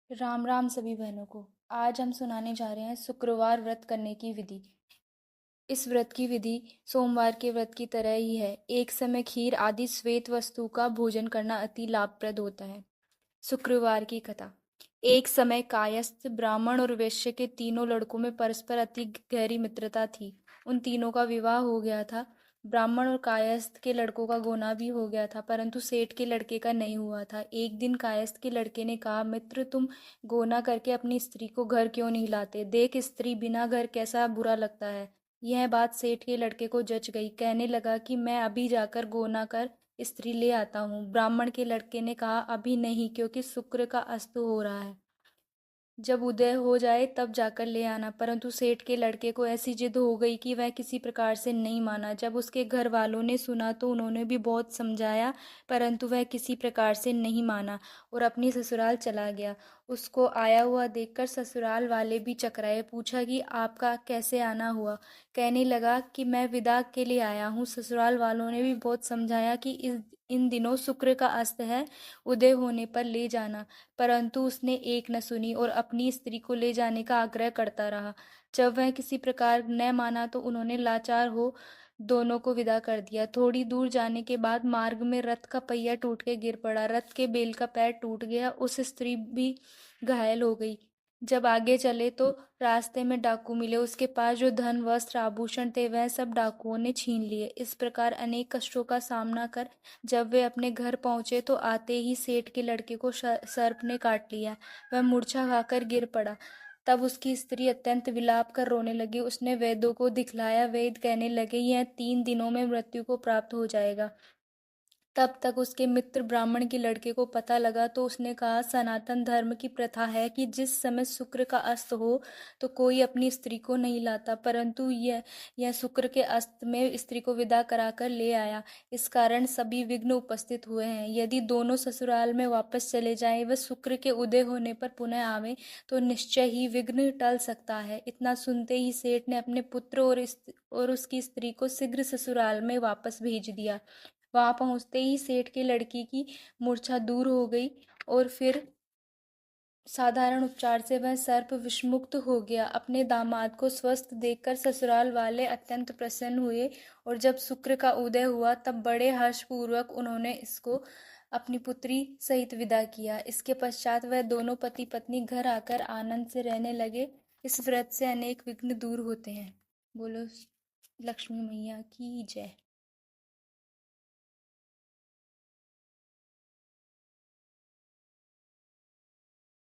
राम राम सभी बहनों को। आज हम सुनाने जा रहे हैं शुक्रवार व्रत करने की विधि। इस व्रत की विधि सोमवार के व्रत की तरह ही है। एक समय खीर आदि श्वेत वस्तु का भोजन करना अति लाभप्रद होता है। शुक्रवार की कथा। एक समय कायस्थ ब्राह्मण और वैश्य के तीनों लड़कों में परस्पर अति गहरी मित्रता थी। उन तीनों का विवाह हो गया था। ब्राह्मण और कायस्थ के लड़कों का गोना भी हो गया था, परंतु सेठ के लड़के का नहीं हुआ था। एक दिन कायस्थ के लड़के ने कहा, मित्र, तुम गोना करके अपनी स्त्री को घर क्यों नहीं लाते? देख, स्त्री बिना घर कैसा बुरा लगता है। यह बात सेठ के लड़के को जच गई। कहने लगा कि मैं अभी जाकर गोना कर स्त्री ले आता हूँ। ब्राह्मण के लड़के ने कहा, अभी नहीं, क्योंकि शुक्र का अस्त हो रहा है। जब उदय हो जाए तब जाकर ले आना। परंतु सेठ के लड़के को ऐसी जिद हो गई कि वह किसी प्रकार से नहीं माना। जब उसके घर वालों ने सुना तो उन्होंने भी बहुत समझाया, परंतु वह किसी प्रकार से नहीं माना और अपनी ससुराल चला गया। उसको आया हुआ देखकर ससुराल वाले भी चकराए। पूछा कि आपका कैसे आना हुआ? कहने लगा कि मैं विदा के लिए आया हूँ। ससुराल वालों ने भी बहुत समझाया कि इन दिनों शुक्र का अस्त है, उदय होने पर ले जाना, परंतु उसने एक न सुनी और अपनी स्त्री को ले जाने का आग्रह करता रहा। जब वह किसी प्रकार न माना तो उन्होंने लाचार हो दोनों को विदा कर दिया। थोड़ी दूर जाने के बाद मार्ग में रथ का पहिया टूट के गिर पड़ा। रथ के बेल का पैर टूट गया। उस स्त्री भी घायल हो गई। जब आगे चले तो रास्ते में डाकू मिले। उसके पास जो धन, वस्त्र, आभूषण थे वह सब डाकुओं ने छीन लिए। इस प्रकार अनेक कष्टों का सामना कर जब वे अपने घर पहुंचे तो आते ही सेठ के लड़के को सर्प ने काट लिया। वह मूर्छा खाकर गिर पड़ा। तब उसकी स्त्री अत्यंत विलाप कर रोने लगी। उसने वैद्यों को दिखलाया। वैद्य कहने लगे, यह 3 दिनों में मृत्यु को प्राप्त हो जाएगा। तब तक उसके मित्र ब्राह्मण के लड़के को पता लगा तो उसने कहा, सनातन धर्म की प्रथा है कि जिस समय शुक्र का अस्त हो तो कोई अपनी स्त्री को नहीं लाता, परंतु यह शुक्र के अस्त में स्त्री को विदा कराकर ले आया। इस कारण सभी विघ्न उपस्थित हुए हैं। यदि दोनों ससुराल में वापस चले जाएं व शुक्र के उदय होने पर पुनः आवे तो निश्चय ही विघ्न टल सकता है। इतना सुनते ही सेठ ने अपने पुत्र और उसकी स्त्री को शीघ्र ससुराल में वापस भेज दिया। वहां पहुंचते ही सेठ की लड़की की मूर्छा दूर हो गई और फिर साधारण उपचार से वह सर्प विषमुक्त हो गया। अपने दामाद को स्वस्थ देखकर ससुराल वाले अत्यंत प्रसन्न हुए और जब शुक्र का उदय हुआ तब बड़े हर्षपूर्वक उन्होंने इसको अपनी पुत्री सहित विदा किया। इसके पश्चात वह दोनों पति पत्नी घर आकर आनंद से रहने लगे। इस व्रत से अनेक विघ्न दूर होते हैं। बोलो लक्ष्मी मैया की जय।